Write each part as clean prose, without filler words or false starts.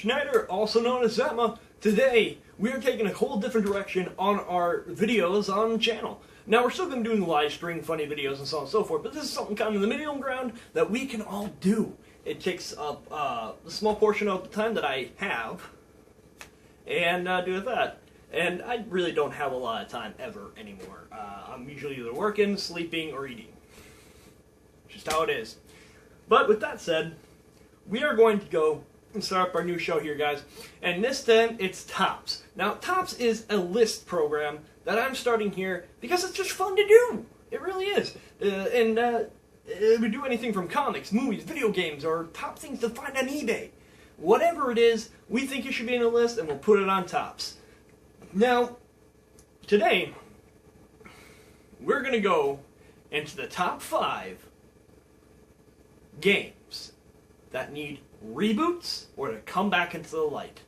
Schneider, also known as Zadma. Today, we are taking a whole different direction on our videos on the channel. Now, we're still going to be doing live stream, funny videos, and so on and so forth, but this is something kind of in the middle ground that we can all do. It takes up a small portion of the time that I have, and do with that. And I really don't have a lot of time ever anymore. I'm usually either working, sleeping, or eating. Just how it is. But with that said, we are going to go and start up our new show here, guys. And this time, it's Topz. Now, Topz is a list program that I'm starting here because it's just fun to do. It really is. We do anything from comics, movies, video games, or top things to find on eBay. Whatever it is, we think it should be in a list, and we'll put it on Topz. Now, today, we're going to go into the top 5 games that need reboots or to come back into the light.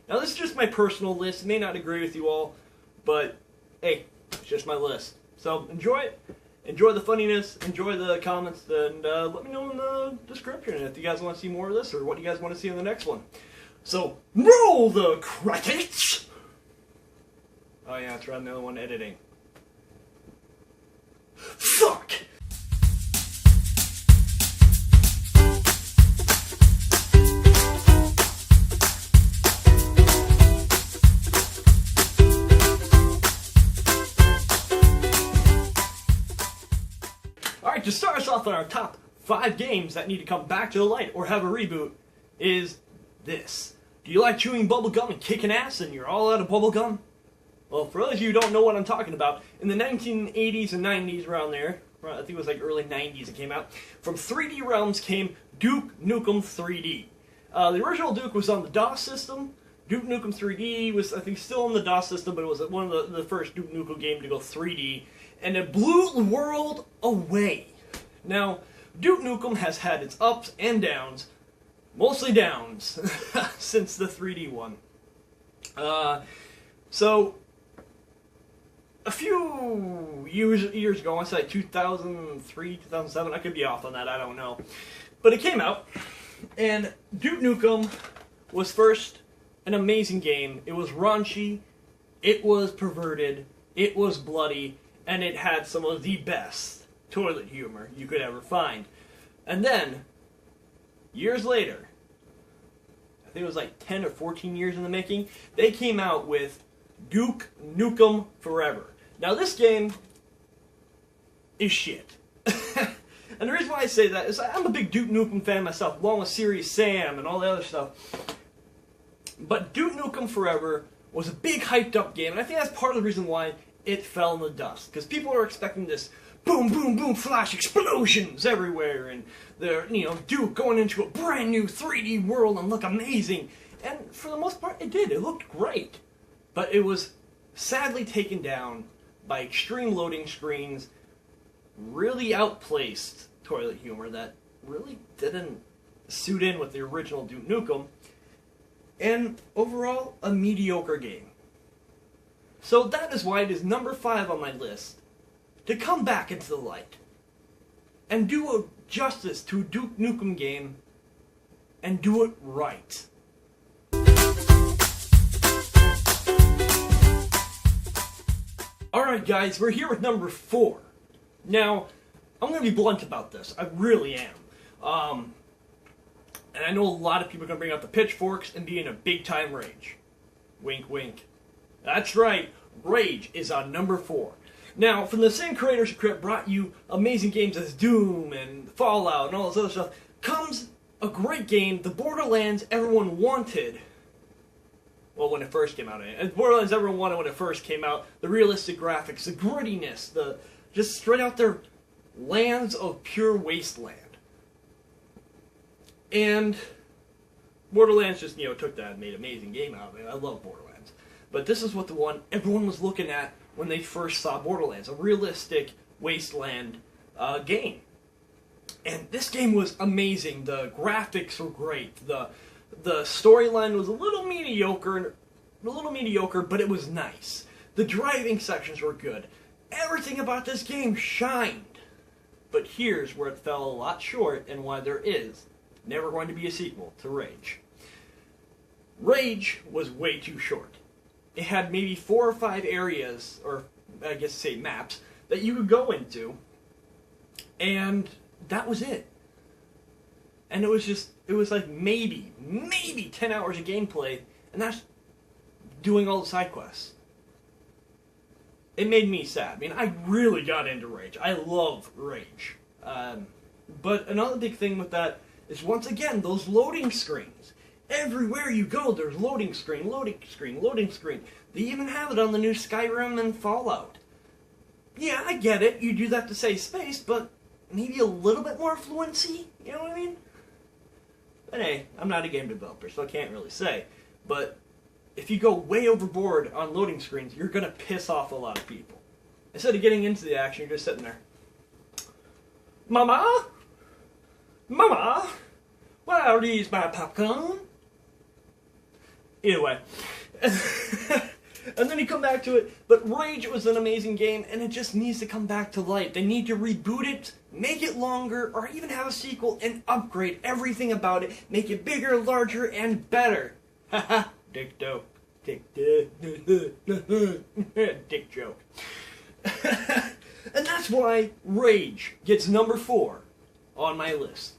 Now, this is just my personal list. I may not agree with you all, but hey, it's just my list. So enjoy it. Enjoy the funniness. Enjoy the comments, and let me know in the description if you guys want to see more of this or what you guys want to see in the next one. So roll the credits. Oh yeah, that's right. I'm the other one editing. Fuck. Alright, to start us off on our top 5 games that need to come back to the light or have a reboot is this. Do you like chewing bubblegum and kicking ass and you're all out of bubblegum? Well, for those of you who don't know what I'm talking about, in the 1980s and 90s around there, I think it was like early 90s it came out, from 3D Realms came Duke Nukem 3D. The original Duke was on the DOS system. Duke Nukem 3D was, I think, still on the DOS system, but it was one of the first Duke Nukem games to go 3D. And it blew the world away. Now, Duke Nukem has had its ups and downs, mostly downs, since the 3D one. So, a few years ago, I want to say 2003, 2007, I could be off on that, I don't know. But it came out, and Duke Nukem was first an amazing game. It was raunchy, it was perverted, it was bloody, and it had some of the best toilet humor you could ever find. And then, years later, I think it was like 10 or 14 years in the making, they came out with Duke Nukem Forever. Now this game is shit. And the reason why I say that is I'm a big Duke Nukem fan myself, along with Serious Sam and all the other stuff. But Duke Nukem Forever was a big hyped up game, and I think that's part of the reason why it fell in the dust. Because people are expecting this boom, boom, boom, flash explosions everywhere, and Duke going into a brand new 3D world and look amazing. And for the most part, it did. It looked great. But it was sadly taken down by extreme loading screens, really outplaced toilet humor that really didn't suit in with the original Duke Nukem, and overall, a mediocre game. So that is why it is number 5 on my list to come back into the light and do a justice to a Duke Nukem game and do it right. Alright guys, we're here with number 4. Now, I'm going to be blunt about this. I really am. And I know a lot of people are going to bring out the pitchforks and be in a big time rage. Wink wink. That's right, Rage is on number 4. Now, from the same creators who brought you amazing games as Doom and Fallout and all this other stuff, comes a great game, the Borderlands everyone wanted. Well, when it first came out. Borderlands everyone wanted when it first came out. The realistic graphics, the grittiness, the just straight out there lands of pure wasteland. And Borderlands just, took that and made an amazing game out of it. I love Borderlands. But this is what the one everyone was looking at when they first saw Borderlands, a realistic wasteland game. And this game was amazing. The graphics were great. The storyline was a little mediocre, but it was nice. The driving sections were good. Everything about this game shined. But here's where it fell a lot short and why there is never going to be a sequel to Rage. Rage was way too short. It had maybe 4 or 5 areas, or I guess say maps, that you could go into, and that was it. And it was like maybe 10 hours of gameplay, and that's doing all the side quests. It made me sad. I mean, I really got into Rage. I love Rage. But another big thing with that is, once again, those loading screens. Everywhere you go, there's loading screen, loading screen, loading screen. They even have it on the new Skyrim and Fallout. Yeah, I get it. You do that to save space, but maybe a little bit more fluency? You know what I mean? But hey, I'm not a game developer, so I can't really say. But if you go way overboard on loading screens, you're going to piss off a lot of people. Instead of getting into the action, you're just sitting there. Mama? Mama? Where are these my popcorn? Either way. And then you come back to it, but Rage was an amazing game, and it just needs to come back to life. They need to reboot it, make it longer, or even have a sequel and upgrade everything about it, make it bigger, larger, and better. Haha, dick joke. Dick joke. And that's why Rage gets number 4 on my list.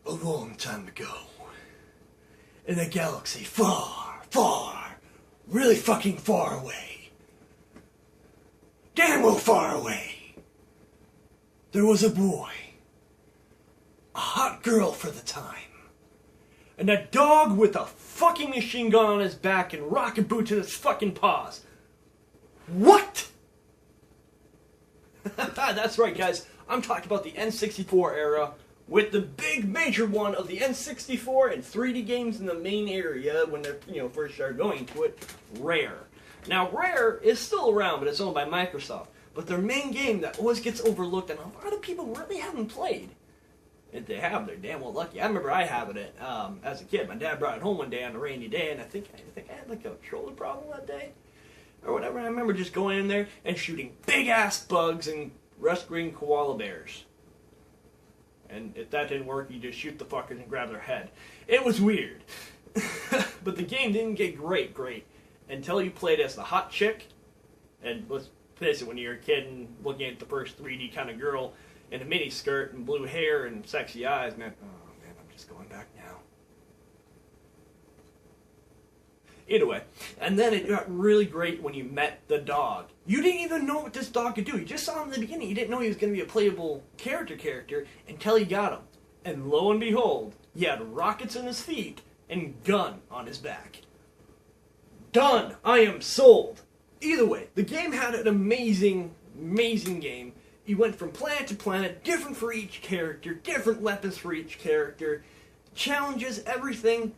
A long time ago, in a galaxy far, far, really fucking far away, damn well far away, there was a boy, a hot girl for the time, and a dog with a fucking machine gun on his back and rocket boots in his fucking paws. What? That's right, guys. I'm talking about the N64 era, with the big major one of the N64 and 3D games in the main area when they first started going to it, Rare. Now, Rare is still around, but it's owned by Microsoft. But their main game that always gets overlooked and a lot of people really haven't played. If they have, they're damn well lucky. I remember I having it as a kid. My dad brought it home one day on a rainy day, and I think I had like a shoulder problem that day or whatever. I remember just going in there and shooting big ass bugs and rescuing koala bears. And if that didn't work, you just shoot the fuckers and grab their head. It was weird. But the game didn't get great until you played as the hot chick. And let's face it, when you're a kid and looking at the first 3D kind of girl in a mini skirt and blue hair and sexy eyes, man, oh man, I'm just going back now. Either way. And then it got really great when you met the dog. You didn't even know what this dog could do. You just saw him in the beginning. You didn't know he was going to be a playable character until you got him. And lo and behold, he had rockets in his feet and gun on his back. Done! I am sold! Either way, the game had an amazing game. You went from planet to planet, different for each character, different weapons for each character, challenges, everything,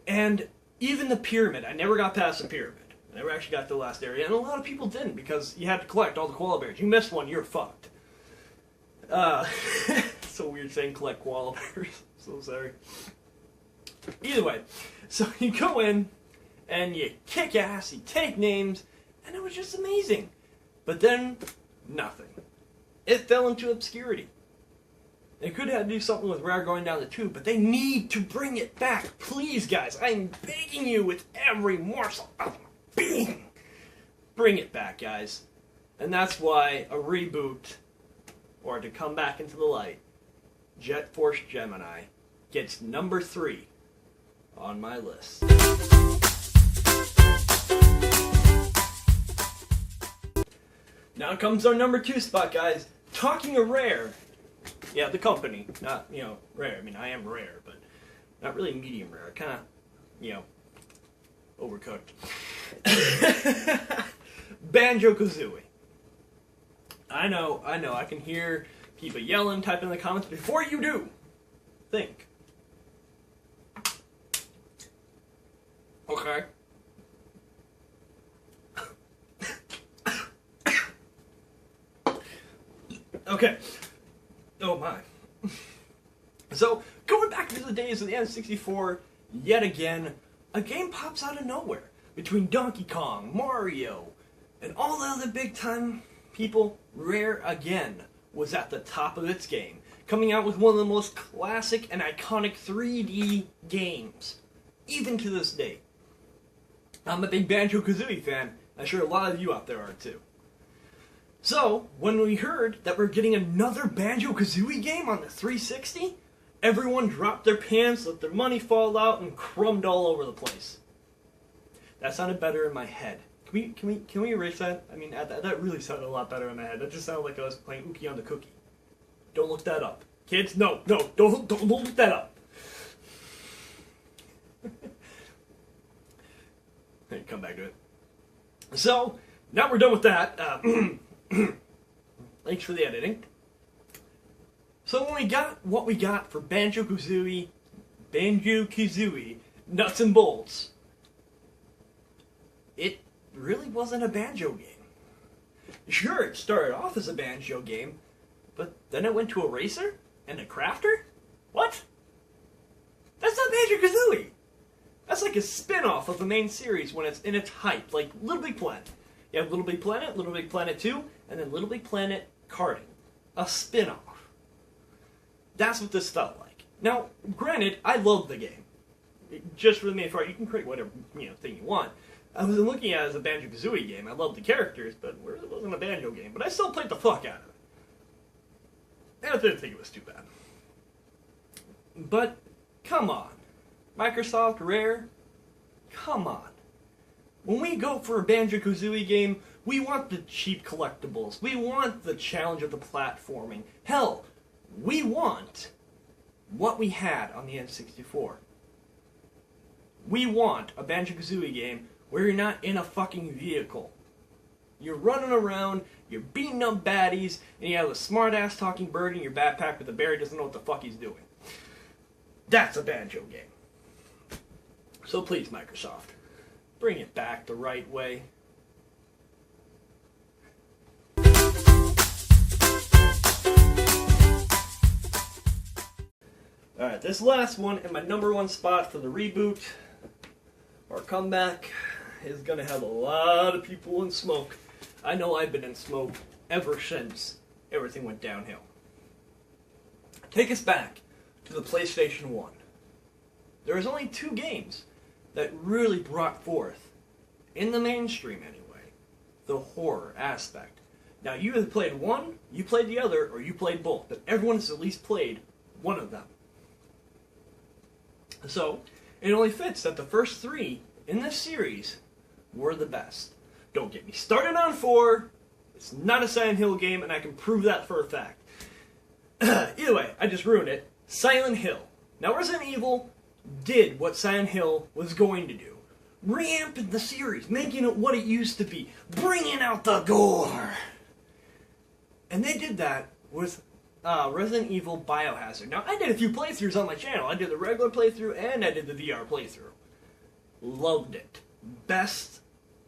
and even the pyramid. I never got past the pyramid. I never actually got to the last area, and a lot of people didn't because you had to collect all the koala bears. You missed one, you're fucked. It's so weird saying collect koala bears. So sorry. Either way, so you go in, and you kick ass, you take names, and it was just amazing. But then, nothing. It fell into obscurity. They could have to do something with Rare going down the tube, but they need to bring it back. Please, guys, I'm begging you with every morsel of my being. Bring it back, guys. And that's why a reboot, or to come back into the light, Jet Force Gemini gets number 3 on my list. Now comes our number 2 spot, guys. Talking of Rare. Yeah, the company, not, Rare. I mean, I am Rare, but not really medium rare. Kind of, overcooked. Banjo-Kazooie. I know. I can hear people yelling, typing in the comments. Before you do, think. Okay. Okay. Oh my. So, going back to the days of the N64, yet again, a game pops out of nowhere. Between Donkey Kong, Mario, and all the other big time people, Rare again was at the top of its game, coming out with one of the most classic and iconic 3D games, even to this day. I'm a big Banjo-Kazooie fan. I'm sure a lot of you out there are too. So, when we heard that we're getting another Banjo-Kazooie game on the 360, everyone dropped their pants, let their money fall out, and crumbed all over the place. That sounded better in my head. Can we erase that? I mean, that really sounded a lot better in my head. That just sounded like I was playing Ookie on the Cookie. Don't look that up. Kids, no, don't look that up. Come back to it. So, now we're done with that. Thanks for the editing. So when we got what we got for Banjo-Kazooie, Nuts and Bolts, it really wasn't a banjo game. Sure, it started off as a banjo game, but then it went to a racer and a crafter? What? That's not Banjo-Kazooie! That's like a spin-off of the main series when it's in its hype, like Little Big Planet. You have Little Big Planet 2, and then Little Big Planet Karting. A spin-off. That's what this felt like. Now, granted, I love the game. Just for the main part, you can create whatever thing you want. I was looking at it as a Banjo-Kazooie game. I loved the characters, but it wasn't a banjo game. But I still played the fuck out of it. And I didn't think it was too bad. But, come on. Microsoft, Rare, come on. When we go for a Banjo-Kazooie game, we want the cheap collectibles. We want the challenge of the platforming. Hell, we want what we had on the N64. We want a Banjo-Kazooie game where you're not in a fucking vehicle. You're running around, you're beating up baddies, and you have a smart-ass talking bird in your backpack with a bear who doesn't know what the fuck he's doing. That's a banjo game. So please, Microsoft, bring it back the right way. Alright, this last one and my number one spot for the reboot or comeback is gonna have a lot of people in smoke. I know I've been in smoke ever since everything went downhill. Take us back to the PlayStation 1. There was only 2 games that really brought forth, in the mainstream anyway, the horror aspect. Now, you either played one, you played the other, or you played both, but everyone has at least played one of them. So, it only fits that the first 3 in this series were the best. Don't get me started on 4. It's not a Silent Hill game, and I can prove that for a fact. Either way, I just ruined it. Silent Hill. Now, Resident Evil did what Silent Hill was going to do. Reamped the series, making it what it used to be. Bringing out the gore. And they did that with Resident Evil Biohazard. Now, I did a few playthroughs on my channel. I did the regular playthrough, and I did the VR playthrough. Loved it. Best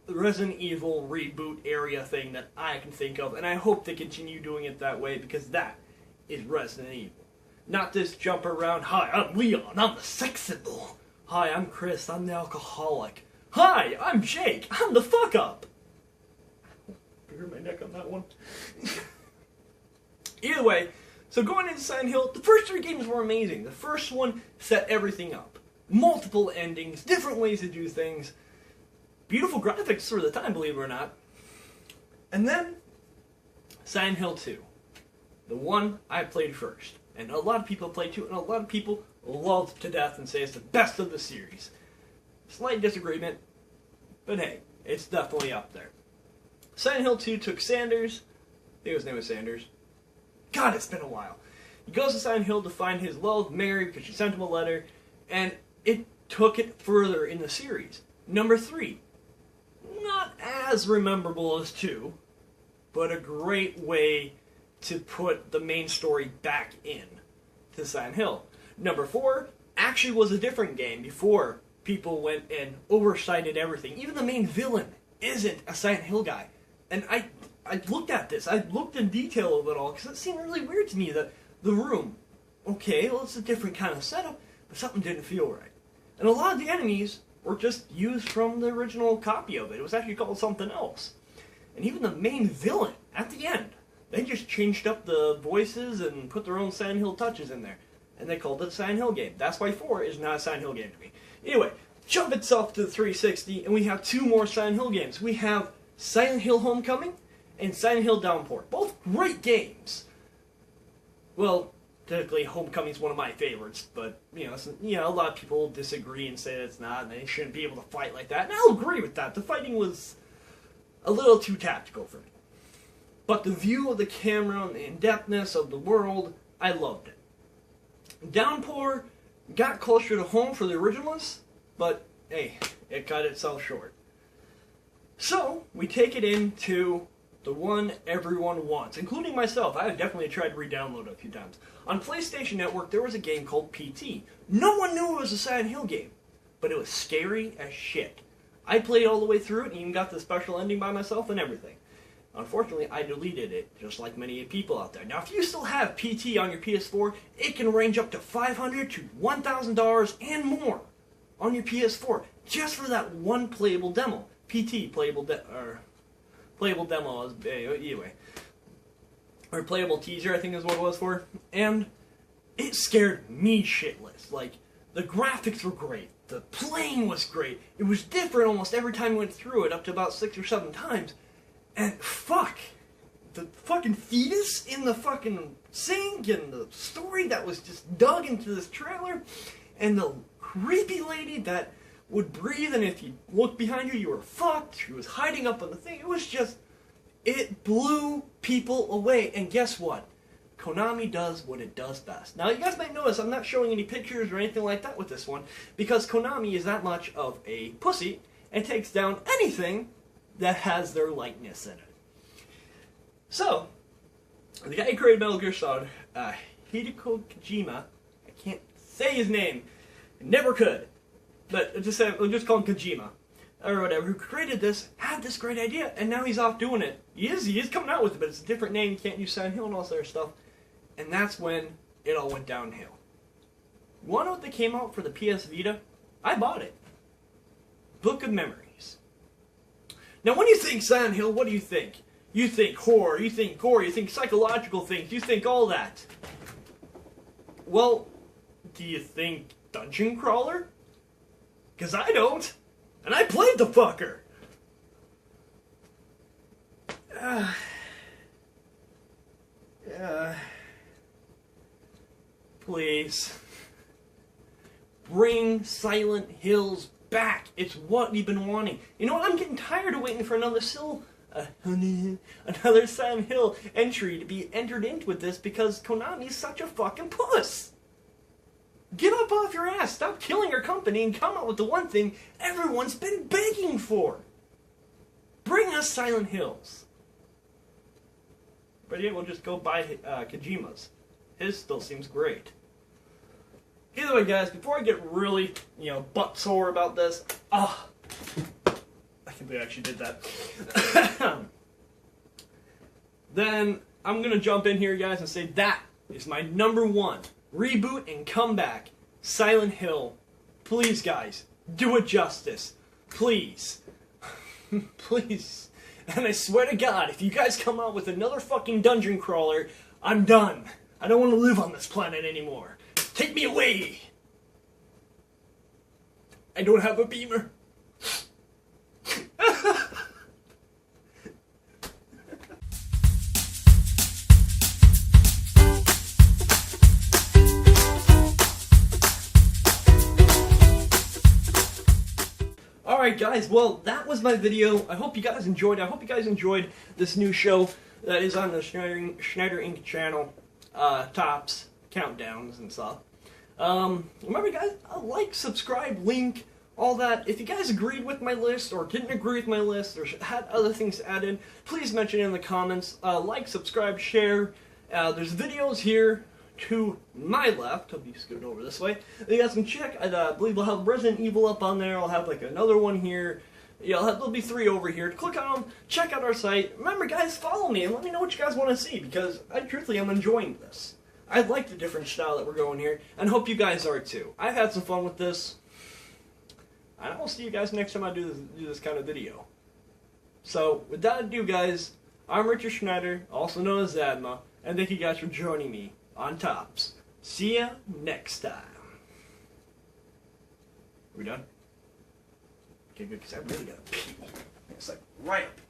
Resident Evil reboot area thing that I can think of, and I hope they continue doing it that way, because that is Resident Evil. Not this jump around, hi, I'm Leon, I'm the sex symbol. Hi, I'm Chris, I'm the alcoholic. Hi, I'm Jake, I'm the fuck-up. I hurt my neck on that one. Either way, so going into Silent Hill, the first 3 games were amazing. The first one set everything up. Multiple endings, different ways to do things. Beautiful graphics for the time, believe it or not. And then, Silent Hill 2. The one I played first. And a lot of people played too, and a lot of people love to death and say it's the best of the series. Slight disagreement, but hey, it's definitely up there. Silent Hill 2 took Sanders, I think his name was Sanders. God, it's been a while. He goes to Silent Hill to find his love, Mary, because she sent him a letter, and it took it further in the series. Number 3. Not as rememberable as 2, but a great way to put the main story back in to Silent Hill. Number 4 actually was a different game before people went and oversighted everything. Even the main villain isn't a Silent Hill guy. And I looked at this. I looked in detail of it all because it seemed really weird to me that the room, okay, well, it's a different kind of setup, but something didn't feel right. And a lot of the enemies were just used from the original copy of it. It was actually called something else. And even the main villain, at the end, They just changed up the voices and put their own Silent Hill touches in there. And they called it a Silent Hill game. That's why 4 is not a Silent Hill game to me. Anyway, jump itself to the 360, and we have 2 more Silent Hill games. We have Silent Hill Homecoming and Silent Hill Downpour. Both great games. Well, technically, Homecoming is one of my favorites, but, you know, a lot of people disagree and say that it's not, and they shouldn't be able to fight like that. And I'll agree with that. The fighting was a little too tactical for me. But the view of the camera and the in-depthness of the world, I loved it. Downpour got closer to home for the originalists, but hey, it cut itself short. So, we take it into the one everyone wants, including myself. I have definitely tried to re-download it a few times. On PlayStation Network, there was a game called PT. No one knew it was a Silent Hill game, but it was scary as shit. I played all the way through it and even got the special ending by myself and everything. Unfortunately, I deleted it, just like many people out there. Now, if you still have PT on your PS4, it can range up to $500 to $1,000 and more on your PS4, just for that one playable demo. PT, playable demo, anyway. Or playable teaser, I think is what it was for. And it scared me shitless. Like, the graphics were great. The playing was great. It was different almost every time we went through it, up to about 6 or 7 times. And fuck, the fucking fetus in the fucking sink, and the story that was just dug into this trailer, and the creepy lady that would breathe, and if you looked behind you, you were fucked. She was hiding up on the thing. It was just, it blew people away. And guess what? Konami does what it does best. Now, you guys might notice I'm not showing any pictures or anything like that with this one, because Konami is that much of a pussy and takes down anything that has their likeness in it. So, the guy who created Metal Gear Solid, Hideo Kojima, I can't say his name, never could, but we'll just call him Kojima, or whatever, who created this, had this great idea, and now he's off doing it. He is coming out with it, but it's a different name, you can't use Silent Hill and all this other stuff, and that's when it all went downhill. You want to know what they came out for the PS Vita? I bought it. Book of Memories. Now, when you think Silent Hill, what do you think? You think horror, you think gore, you think psychological things, you think all that. Well, do you think dungeon crawler? Because I don't. And I played the fucker. Please. Bring Silent Hills back. It's what we've been wanting. You know what? I'm getting tired of waiting for another Silent Hill entry to be entered into with this, because Konami's such a fucking puss. Get up off your ass, stop killing your company, and come out with the one thing everyone's been begging for. Bring us Silent Hills. But yeah, we'll just go buy Kojima's. His still seems great. Either way, guys, before I get really, butt sore about this, I can't believe I actually did that. Then I'm going to jump in here, guys, and say that is my #1 reboot and comeback, Silent Hill. Please, guys, do it justice. Please. Please. And I swear to God, if you guys come out with another fucking dungeon crawler, I'm done. I don't want to live on this planet anymore. Take me away! I don't have a beamer. Alright guys, well that was my video. I hope you guys enjoyed it. I hope you guys enjoyed this new show that is on the Schneider Inc. channel, Topz, countdowns and stuff. Remember guys, like, subscribe, link, all that. If you guys agreed with my list or didn't agree with my list or had other things to add in, please mention it in the comments. Like, subscribe, share. There's videos here to my left. I'll be scooting over this way. You guys can check. I believe I'll have Resident Evil up on there. I'll have like another one here. Yeah, there'll be 3 over here. Click on them. Check out our site. Remember, guys, follow me and let me know what you guys want to see, because I truthfully am enjoying this. I like the different style that we're going here, and hope you guys are too. I've had some fun with this, and I'll see you guys next time I do this kind of video. So, with that ado, guys, I'm Richard Schneider, also known as Zadma, and thank you guys for joining me on Topz. See ya next time. Are we done? Okay, good, because I really gotta pee. It's like right up